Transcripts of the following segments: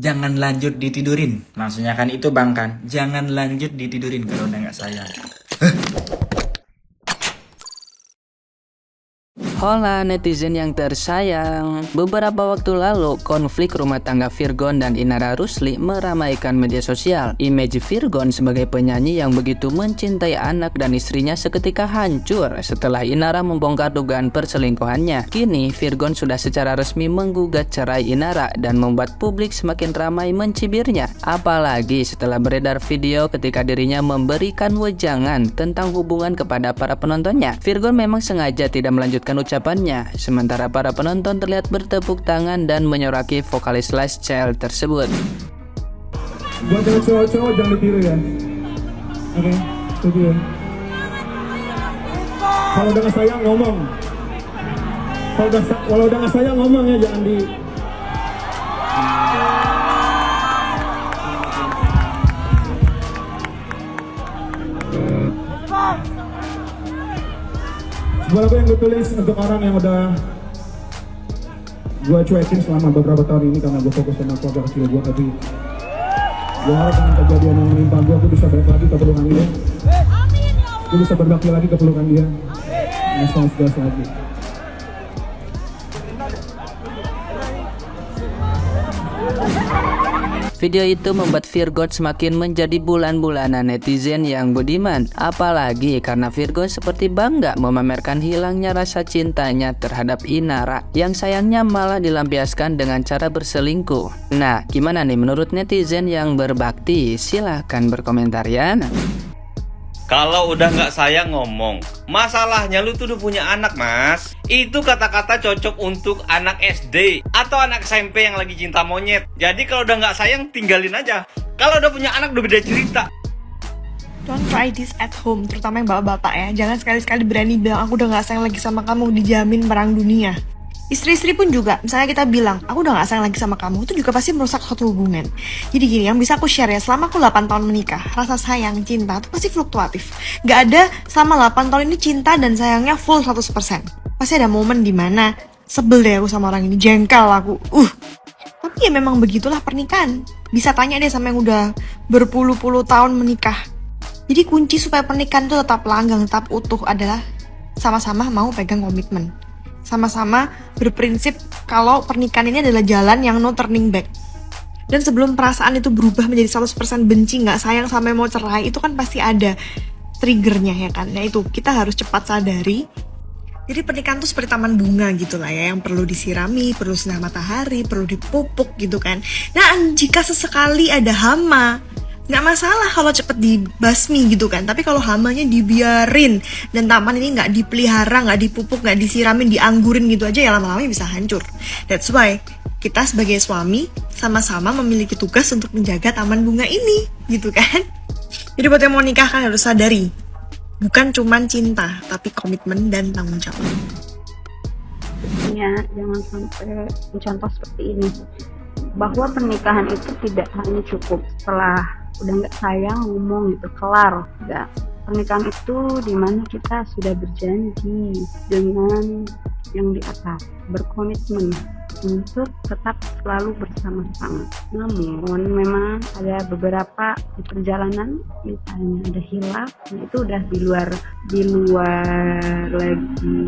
Jangan lanjut ditidurin. Maksudnya kan itu bang kan? Jangan lanjut ditidurin kalau udah nggak sayang. Hola netizen yang tersayang, beberapa waktu lalu konflik rumah tangga Virgon dan Inara Rusli meramaikan media sosial. Image Virgon sebagai penyanyi yang begitu mencintai anak dan istrinya seketika hancur setelah Inara membongkar dugaan perselingkuhannya. Kini Virgon sudah secara resmi menggugat cerai Inara dan membuat publik semakin ramai mencibirnya. Apalagi setelah beredar video ketika dirinya memberikan wejangan tentang hubungan kepada para penontonnya. Virgon memang sengaja tidak melanjutkan ucapannya, sementara para penonton terlihat bertepuk tangan dan menyoraki vokalis Last Child tersebut. Buat yang cowok-cowok jangan ditiru ya. Oke, setuju ya. Kalau udah nggak sayang ngomong. Kalau udah nggak sayang ngomong ya, jangan di. Sebuah lagu yang gue tulis untuk orang yang udah gue cuekin selama beberapa tahun ini karena gue fokus sama keluarga kecil gue, tapi gue harap dengan kejadian yang menimpa gue bisa balik lagi ke pelukan dia. Gue bisa berbakti lagi ke pelukan dia. Nggak segas lagi. Video itu membuat Virgon semakin menjadi bulan-bulanan netizen yang budiman. Apalagi karena Virgon seperti bangga memamerkan hilangnya rasa cintanya terhadap Inara, yang sayangnya malah dilampiaskan dengan cara berselingkuh. Nah, gimana nih menurut netizen yang berbakti? Silahkan berkomentar ya. Kalau udah nggak sayang ngomong. Masalahnya lu tuh udah punya anak, Mas. Itu kata-kata cocok untuk anak SD atau anak SMP yang lagi cinta monyet. Jadi kalau udah nggak sayang tinggalin aja. Kalau udah punya anak udah beda cerita. Don't try this at home, terutama yang bapak-bapak ya. Jangan sekali-sekali berani bilang aku udah gak sayang lagi sama kamu, dijamin perang dunia. Istri-istri pun juga, misalnya kita bilang aku udah gak sayang lagi sama kamu, itu juga pasti merusak suatu hubungan. Jadi gini, yang bisa aku share ya, selama aku 8 tahun menikah, rasa sayang, cinta itu pasti fluktuatif. Gak ada selama 8 tahun ini cinta dan sayangnya full 100%. Pasti ada momen dimana sebel deh aku sama orang ini, jengkel aku. Tapi ya memang begitulah pernikahan. Bisa tanya deh sama yang udah berpuluh-puluh tahun menikah. Jadi kunci supaya pernikahan itu tetap langgeng, tetap utuh adalah sama-sama mau pegang komitmen. Sama-sama berprinsip kalau pernikahan ini adalah jalan yang no turning back. Dan sebelum perasaan itu berubah menjadi 100% benci, gak sayang sampai mau cerai, itu kan pasti ada triggernya ya kan. Nah itu, kita harus cepat sadari. Jadi pernikahan tuh seperti taman bunga gitu lah ya, yang perlu disirami, perlu sinar matahari, perlu dipupuk gitu kan. Nah jika sesekali ada hama, nggak masalah kalau cepet dibasmi gitu kan. Tapi kalau hamanya dibiarin dan taman ini nggak dipelihara, nggak dipupuk, nggak disiramin, dianggurin gitu aja, ya lama-lama bisa hancur. That's why kita sebagai suami sama-sama memiliki tugas untuk menjaga taman bunga ini gitu kan. Jadi buat yang mau nikah kan harus sadari, bukan cuman cinta tapi komitmen dan tanggung jawab. Ya, jangan sampai mencontoh seperti ini, bahwa pernikahan itu tidak hanya cukup setelah udah nggak sayang ngomong gitu kelar. Enggak, pernikahan itu dimana kita sudah berjanji dengan yang di atas, berkomitmen untuk tetap selalu bersama-sama. Namun memang ada beberapa di perjalanan, misalnya ada hilaf, nah itu udah di luar lagi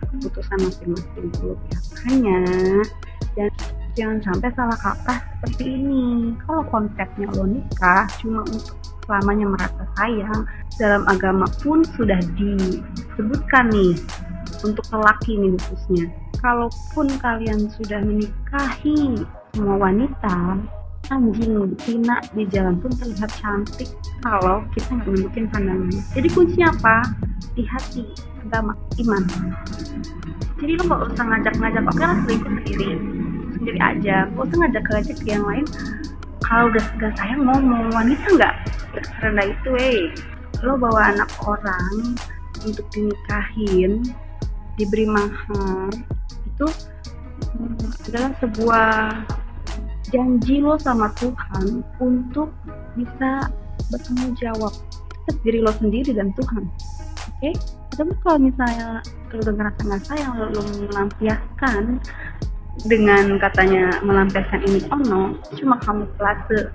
keputusan masing-masing dulu ya. Makanya dan jangan sampai salah kaprah seperti ini. Kalau konsepnya lo nikah cuma untuk selamanya merasa sayang, dalam agama pun sudah disebutkan nih untuk lelaki nih khususnya. Kalaupun kalian sudah menikahi semua wanita, anjing betina di jalan pun terlihat cantik kalau kita nggak nunjukin pandangannya. Jadi kuncinya apa? Di hati, agama, iman. Jadi lo nggak usah ngajak-ngajak, oke lah selingkuh sendiri aja, gak usah ngajak ke yang lain. Kalau udah gak sayang ngomong. Wanita nggak serendah itu lo bawa anak orang untuk dinikahin, diberi mahar, itu adalah sebuah janji lo sama Tuhan untuk bisa bertanggung jawab atas diri lo sendiri dan Tuhan. Oke? Tapi kalau misalnya lo udah ngerasa nggak sayang, lo melampiaskan dengan katanya melampiaskan image ono cuma kamuflase.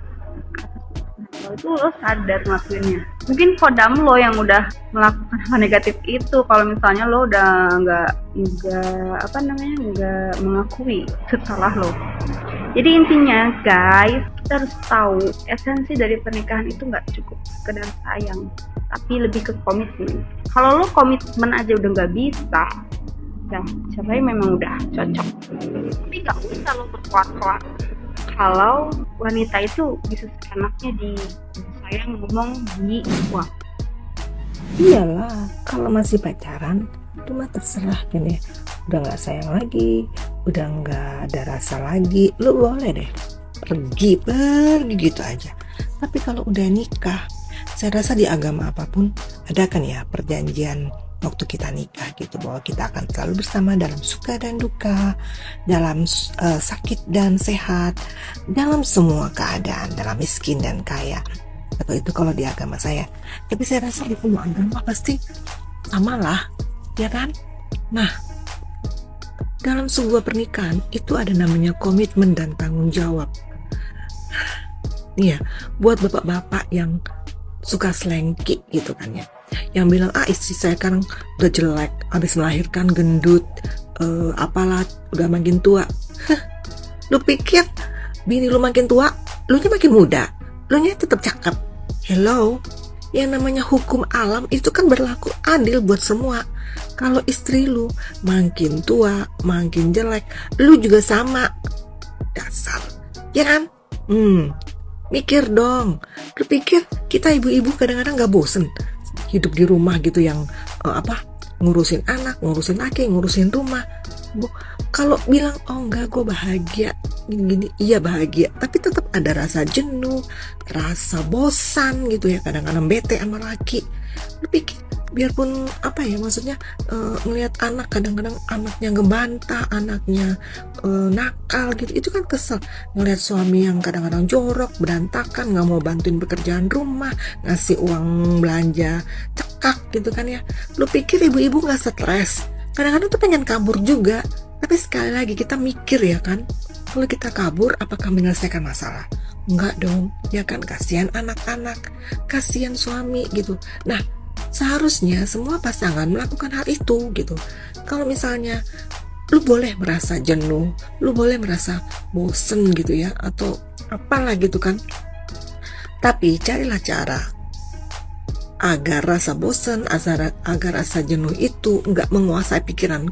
Itu lo sadar ngelakuinnya. Mungkin kodam lo yang udah melakukan hal negatif itu. Kalau misalnya lo udah nggak mengakui setelah lo. Jadi intinya guys, kita harus tahu esensi dari pernikahan itu nggak cukup sekedar sayang, tapi lebih ke komitmen. Kalau lo komitmen aja udah nggak bisa, ya cerai memang udah cocok. Tapi nggak usah lo berkuat-kuat. Kalau wanita itu bisa seenaknya sayang ngomong di wah. Iyalah, kalau masih pacaran itu mah terserah kan ya. Udah nggak sayang lagi, udah nggak ada rasa lagi, lu boleh deh pergi gitu aja. Tapi kalau udah nikah, saya rasa di agama apapun ada kan ya perjanjian waktu kita nikah gitu, bahwa kita akan selalu bersama dalam suka dan duka, dalam sakit dan sehat, dalam semua keadaan, dalam miskin dan kaya. Atau itu kalau di agama saya. Tapi saya rasa di semua agama pasti samalah, ya kan? Nah, dalam sebuah pernikahan itu ada namanya komitmen dan tanggung jawab. Nih ya, buat bapak-bapak yang suka selengki gitu kan ya, yang bilang istri saya kan udah jelek, habis melahirkan gendut, apalah udah makin tua. Lu pikir bini lu makin tua, lu nya makin muda, lu nya tetap cakep. Hello, yang namanya hukum alam itu kan berlaku adil buat semua. Kalau istri lu makin tua, makin jelek, lu juga sama. Dasar, ya kan? Mikir dong. Lu pikir kita ibu-ibu kadang-kadang gak bosen hidup di rumah gitu, yang ngurusin anak, ngurusin laki, ngurusin rumah. Kalau bilang enggak, gue bahagia gini, iya bahagia, tapi tetap ada rasa jenuh, rasa bosan gitu ya, kadang-kadang bete sama laki. Lu pikir biarpun maksudnya ngelihat anak, kadang-kadang anaknya ngebantah, anaknya nakal gitu, itu kan kesel. Ngelihat suami yang kadang-kadang jorok, berantakan, nggak mau bantuin pekerjaan rumah, ngasih uang belanja cekak gitu kan ya. Lu pikir ibu-ibu nggak stres? Kadang-kadang tuh pengen kabur juga. Tapi sekali lagi kita mikir ya kan, kalau kita kabur apakah menyelesaikan masalah? Enggak dong, ya kan? Kasihan anak-anak, kasihan suami gitu. Nah, seharusnya semua pasangan melakukan hal itu gitu. Kalau misalnya lu boleh merasa jenuh, lu boleh merasa bosen gitu ya, atau apalah gitu kan, tapi carilah cara agar rasa bosen, agar rasa jenuh itu nggak menguasai pikiran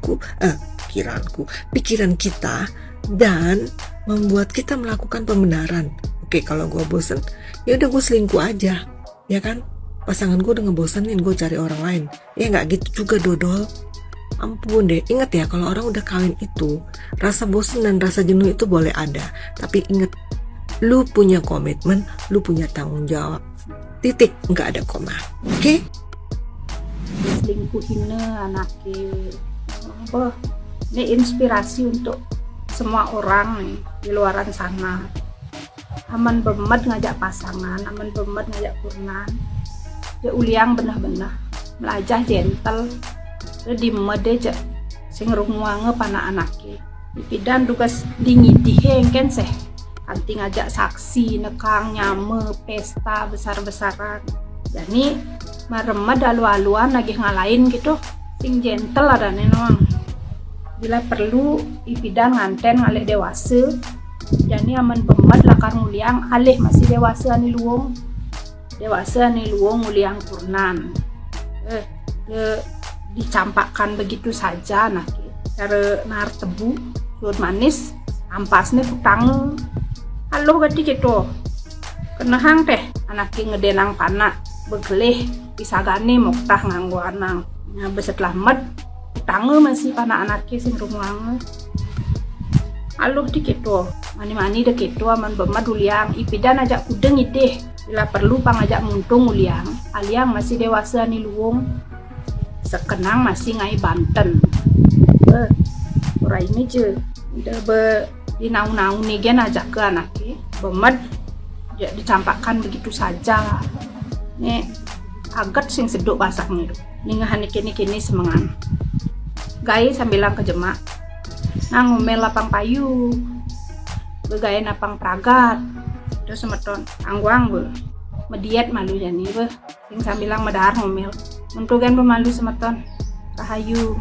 kita dan membuat kita melakukan pembenaran. Oke, kalau gue bosen, ya udah gue selingkuh aja, ya kan? Pasangan gue udah ngebosenin, gue cari orang lain. Ya nggak gitu juga, dodol. Ampun deh, ingat ya, kalau orang udah kawin itu, rasa bosen dan rasa jenuh itu boleh ada. Tapi ingat, lu punya komitmen, lu punya tanggung jawab. Titik, nggak ada koma. Oke? Selingkuhin anaknya. Ini inspirasi untuk semua orang nih di luaran sana. Aman bemet ngajak pasangan, aman bemet ngajak kurnan. Dia uliang benar-benar melajah gentle, dia dimede aja sing runguange pana anake. Pidan tugas dingidih engken seh. Kanti ngajak saksi, nekang, nyame, pesta besar-besaran. Jadi maremah dalu-aluan lagi ngalahin gitu, sing gentle ada nenong. Bila perlu ipidan nganten ngalih dewasa, jadi aman bemet lakar nguliang alih masih dewasa ni luong. Dewasa ni luong nguliang kurnan. Dicampakkan begitu saja nak. Cara nar tebu, suut manis, ampasnya putang. Halo gati gitu. Kenahang teh anaknya ngedenang panak begelih pisagane moktah nganggo anang. Nya besetlah med tange masih panak anaknya sing rumuange. Halo gitu. Mani-mani dek itu aman bemat uliang ipidan ajak kudeng ideh. Bila perlu pangajak muntung uliang. Aliang masih dewasa ni luwung. Sekenang masih ngai Banten. Ora ini je. Udah di naung-naung nih gen ajak ke anaknya bemet ya dicampakkan begitu saja nih agat sing seduk basaknya nih ngahan kini semangan gay sambilang kejemak Nah ngomel lapang payu, begayan lapang pragat. Terus semeton angguang be, mediet malu jani be, sing sambilang medar ngomel. Untuk kan pemalu semeton, rahayu.